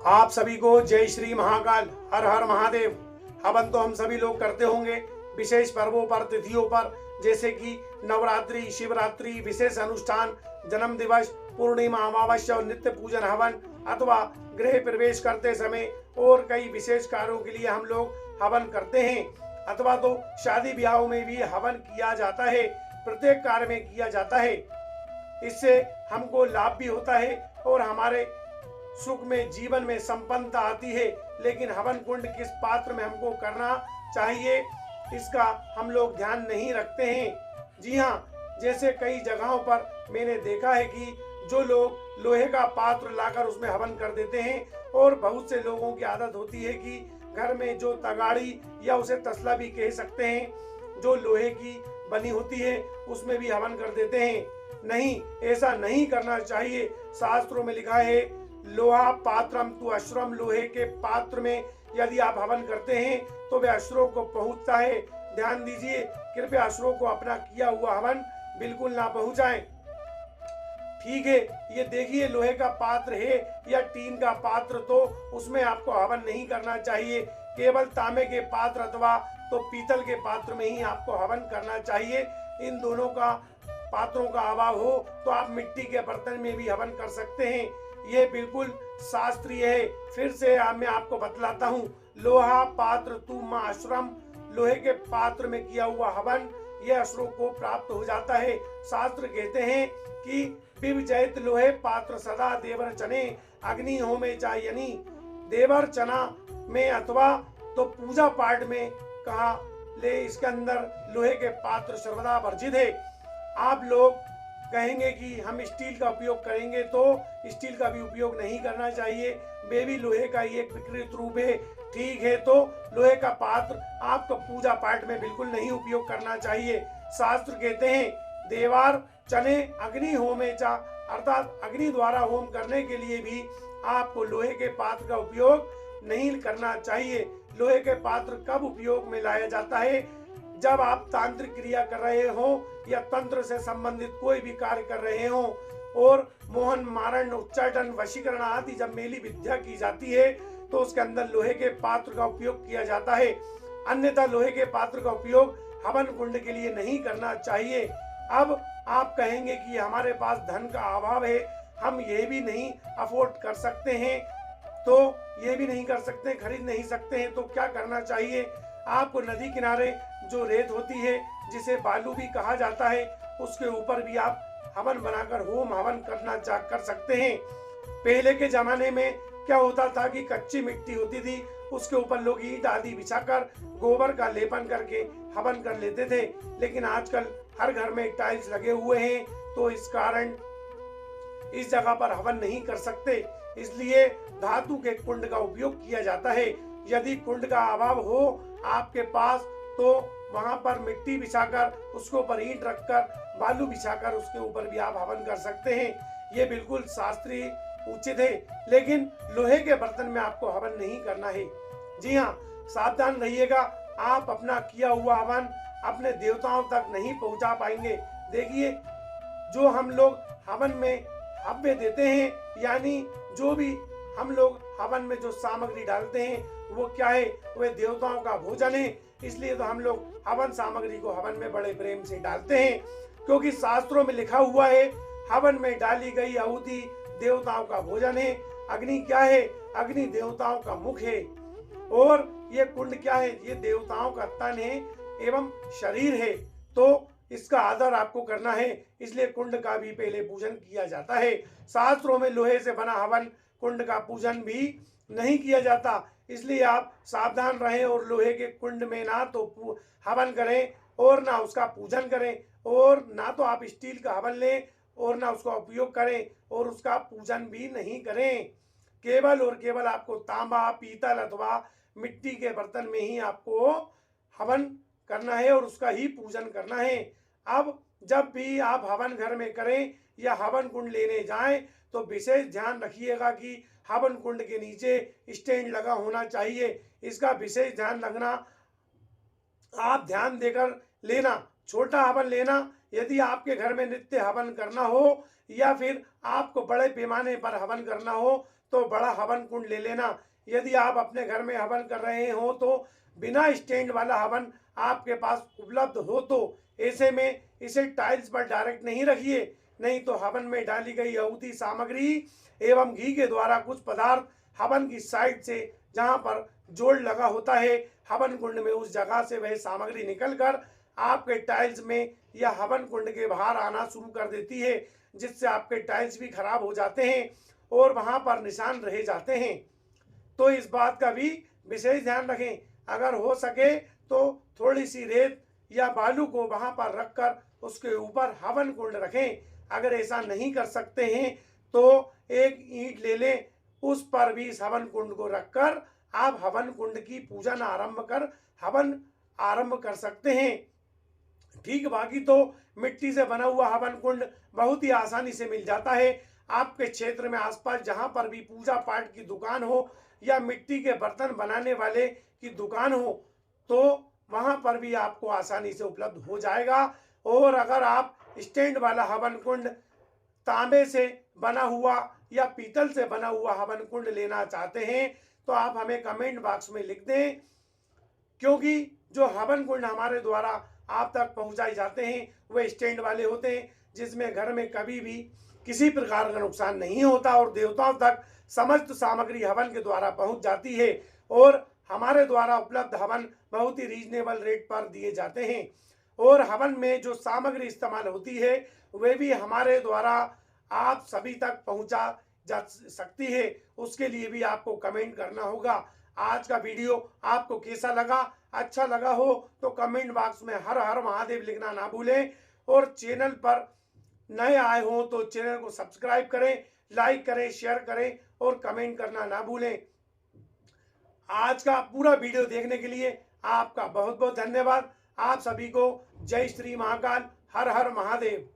आप सभी को जय श्री महाकाल, हर हर महादेव। हवन तो हम सभी लोग करते होंगे विशेष पर्वों पर, तिथियों पर, जैसे कि नवरात्रि, शिवरात्रि, विशेष अनुष्ठान, जन्म दिवस, पूर्णिमा, अमावस्या और नित्य पूजन हवन, अथवा गृह प्रवेश करते समय और कई विशेष कार्यों के लिए हम लोग हवन करते हैं। अथवा तो शादी ब्याहों में भी हवन किया जाता है, प्रत्येक कार्य में किया जाता है। इससे हमको लाभ भी होता है और हमारे सुख में, जीवन में संपन्नता आती है। लेकिन हवन कुंड किस पात्र में हमको करना चाहिए, इसका हम लोग ध्यान नहीं रखते हैं। जी हाँ, जैसे कई जगहों पर मैंने देखा है कि जो लोग लोहे का पात्र लाकर उसमें हवन कर देते हैं, और बहुत से लोगों की आदत होती है कि घर में जो तगाड़ी या उसे तसला भी कह सकते हैं, जो लोहे की बनी होती है, उसमें भी हवन कर देते हैं। नहीं, ऐसा नहीं करना चाहिए। शास्त्रों में लिखा है, लोहा पात्रम तु अश्रम, लोहे के पात्र में यदि आप हवन करते हैं तो वह अश्रों को पहुंचता है। ध्यान दीजिए, कृपया अश्रों को अपना किया हुआ हवन बिल्कुल ना पहुंचाएं। ठीक है, ये देखिए लोहे का पात्र है या टीन का पात्र, तो उसमें आपको हवन नहीं करना चाहिए। केवल तांबे के पात्र अथवा तो पीतल के पात्र में ही आपको हवन करना चाहिए। इन दोनों का पात्रों का अभाव हो तो आप मिट्टी के बर्तन में भी हवन कर सकते हैं। ये बिल्कुल शास्त्रीय है। फिर से मैं आपको बतलाता हूँ, लोहा पात्र तु मां आश्रम, लोहे के पात्र में किया हुआ हवन यह अश्रों को प्राप्त हो जाता है। शास्त्र कहते हैं कि पिब जैत लोहे पात्र सदा देवर चने, अग्नि होमे चायनी। देवर चना में अथवा तो पूजा पाठ में कहा ले, इसके अंदर लोहे के पात्र सर्वदा वर्जित है। आप लोग कहेंगे कि हम स्टील का उपयोग करेंगे, तो स्टील का भी उपयोग नहीं करना चाहिए। वे भी लोहे का एक विकृत रूप है। ठीक है, तो लोहे का पात्र आपको पूजा पाठ में बिल्कुल नहीं उपयोग करना चाहिए। शास्त्र कहते हैं, देवार चने अग्नि होमेचा, अर्थात अग्नि द्वारा होम करने के लिए भी आपको लोहे के पात्र का उपयोग नहीं करना चाहिए। लोहे के पात्र कब उपयोग में लाया जाता है? जब आप तांत्रिक क्रिया कर रहे हो या तंत्र से संबंधित कोई भी कार्य कर रहे हो, और मोहन मारण, उच्चाटन, वशीकरण आदि जब मेली विद्या की जाती है तो उसके अंदर लोहे के पात्र का उपयोग किया जाता है। अन्यथा लोहे के पात्र का उपयोग हवन कुंड के लिए नहीं करना चाहिए। अब आप कहेंगे कि हमारे पास धन का अभाव है, हम ये भी नहीं अफोर्ड कर सकते हैं, तो ये भी नहीं कर सकते, खरीद नहीं सकते हैं, तो क्या करना चाहिए? आपको नदी किनारे जो रेत होती है, जिसे बालू भी कहा जाता है, उसके ऊपर भी आप हवन बनाकर होम हवन कर सकते हैं। पहले के जमाने में क्या होता था कि कच्ची मिट्टी होती थी, उसके ऊपर लोग ईंट आदि बिछाकर गोबर का लेपन करके हवन कर लेते थे। लेकिन आजकल हर घर में टाइल्स लगे हुए हैं, तो इस कारण इस जगह पर हवन नहीं कर सकते। इसलिए धातु के कुंड का उपयोग किया जाता है। यदि कुंड का अभाव हो आपके पास, तो वहां पर मिट्टी बिछाकर उसके ऊपर ईंट रखकर, बालू बिछाकर उसके ऊपर भी आप हवन कर सकते हैं। ये बिल्कुल शास्त्रीय उचित है। लेकिन लोहे के बर्तन में आपको हवन नहीं करना है। जी हाँ, सावधान रहिएगा, आप अपना किया हुआ हवन अपने देवताओं तक नहीं पहुंचा पाएंगे। देखिए, जो हम लोग हवन में हव्य देते हैं, यानी जो भी हम लोग हवन में जो सामग्री डालते हैं, वो क्या है? वह देवताओं का भोजन है। इसलिए तो हम लोग हवन सामग्री को हवन में बड़े प्रेम से डालते हैं, क्योंकि शास्त्रों में लिखा हुआ है, हवन में डाली गई आहुति देवताओं का भोजन है। अग्नि क्या है? अग्नि देवताओं का मुख है। और ये कुंड क्या है? ये देवताओं का तन है एवं शरीर है। तो इसका आदर आपको करना है। इसलिए कुंड का भी पहले पूजन किया जाता है। शास्त्रों में लोहे से बना हवन कुंड का पूजन भी नहीं किया जाता। इसलिए आप सावधान रहें और लोहे के कुंड में ना तो हवन करें और ना उसका पूजन करें, और ना तो आप स्टील का हवन लें और ना उसका उपयोग करें और उसका पूजन भी नहीं करें। केवल और केवल आपको तांबा, पीतल अथवा मिट्टी के बर्तन में ही आपको हवन करना है और उसका ही पूजन करना है। अब जब भी आप हवन घर में करें या हवन कुंड लेने जाएं, तो विशेष ध्यान रखिएगा कि हवन कुंड के नीचे स्टैंड लगा होना चाहिए। इसका विशेष ध्यान रखना, आप ध्यान देकर लेना। छोटा हवन लेना। यदि आपके घर में नित्य हवन करना हो या फिर आपको बड़े पैमाने पर हवन करना हो तो बड़ा हवन कुंड ले लेना। यदि आप अपने घर में हवन कर रहे हो तो बिना स्टैंड वाला हवन आपके पास उपलब्ध हो तो ऐसे में इसे टाइल्स पर डायरेक्ट नहीं रखिए, नहीं तो हवन में डाली गई आहुति सामग्री एवं घी के द्वारा कुछ पदार्थ हवन की साइड से जहां पर जोड़ लगा होता है हवन कुंड में, उस जगह से वह सामग्री निकलकर आपके टाइल्स में या हवन कुंड के बाहर आना शुरू कर देती है, जिससे आपके टाइल्स भी खराब हो जाते हैं और वहां पर निशान रह जाते हैं। तो इस बात का भी विशेष ध्यान रखें। अगर हो सके तो थोड़ी सी रेत या बालू को वहां पर रखकर उसके ऊपर हवन कुंड रखें। अगर ऐसा नहीं कर सकते हैं तो एक ईंट ले लें, उस पर भी इस हवन कुंड को रखकर आप हवन कुंड की पूजन आरंभ कर हवन आरंभ कर सकते हैं। ठीक, बाकी तो मिट्टी से बना हुआ हवन कुंड बहुत ही आसानी से मिल जाता है। आपके क्षेत्र में आसपास जहां पर भी पूजा पाठ की दुकान हो या मिट्टी के बर्तन बनाने वाले की दुकान हो तो वहां पर भी आपको आसानी से उपलब्ध हो जाएगा। और अगर आप स्टैंड वाला हवन कुंड तांबे से बना हुआ या पीतल से बना हुआ हवन कुंड लेना चाहते हैं तो आप हमें कमेंट बॉक्स में लिख दें, क्योंकि जो हवन कुंड हमारे द्वारा आप तक पहुंचाए जाते हैं वे स्टैंड वाले होते हैं, जिसमें घर में कभी भी किसी प्रकार का नुकसान नहीं होता और देवताओं तक समस्त सामग्री हवन के द्वारा पहुंच जाती है। और हमारे द्वारा उपलब्ध हवन बहुत ही रीजनेबल रेट पर दिए जाते हैं और हवन में जो सामग्री इस्तेमाल होती है वे भी हमारे द्वारा आप सभी तक पहुंचा जा सकती है। उसके लिए भी आपको कमेंट करना होगा। आज का वीडियो आपको कैसा लगा? अच्छा लगा हो तो कमेंट बॉक्स में हर हर महादेव लिखना ना भूलें और चैनल पर नए आए हो तो चैनल को सब्सक्राइब करें, लाइक करें, शेयर करें और कमेंट करना ना भूलें। आज का पूरा वीडियो देखने के लिए आपका बहुत बहुत धन्यवाद। आप सभी को जय श्री महाकाल, हर हर महादेव।